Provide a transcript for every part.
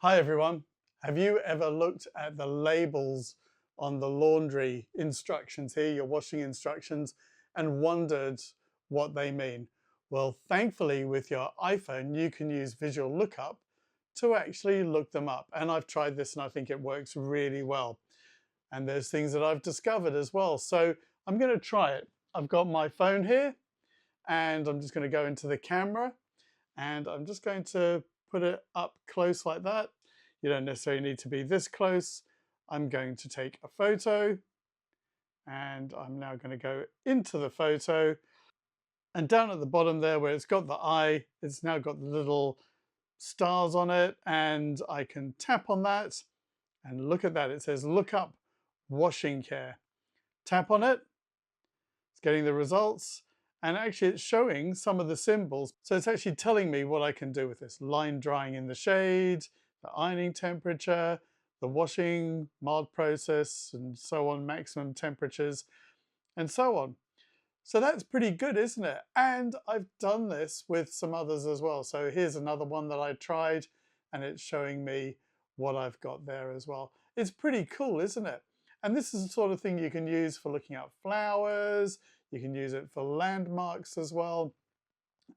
Hi everyone. Have you ever looked at the labels on the laundry instructions here, your washing instructions, and wondered what they mean? Well, thankfully with your iPhone, you can use Visual Lookup to actually look them up. And I've tried this and I think it works really well. And there's things that I've discovered as well. So I'm going to try it. I've got my phone here and I'm just going to go into the camera and I'm just going to put it up close like that. You don't necessarily need to be this close. I'm going to take a photo and I'm now going to go into the photo, and down at the bottom there where it's got the eye, it's now got the little stars on it, and I can tap on that and look at that. It says Lookup Washing Care. Tap on it, it's getting the results, and actually it's showing some of the symbols. So it's actually telling me what I can do with this. Line drying in the shade, the ironing temperature, the washing, mild process, and so on, maximum temperatures, and so on. So that's pretty good, isn't it? And I've done this with some others as well. So here's another one that I tried, and it's showing me what I've got there as well. It's pretty cool, isn't it? And this is the sort of thing you can use for looking at flowers. You can use it for landmarks as well,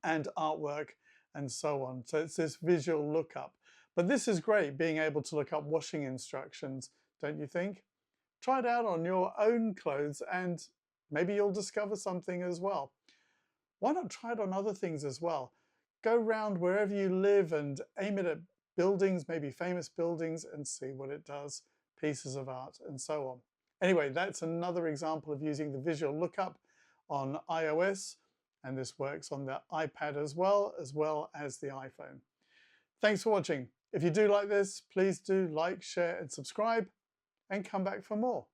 and artwork, and so on. So it's this visual lookup. But this is great, being able to look up washing instructions, don't you think? Try it out on your own clothes and maybe you'll discover something as well. Why not try it on other things as well? Go round wherever you live and aim it at buildings, maybe famous buildings, and see what it does, pieces of art, and so on. Anyway, that's another example of using the visual lookup on iOS, and this works on the iPad as well as the iPhone. Thanks for watching. If you do like this, please do like, share, and subscribe, and come back for more.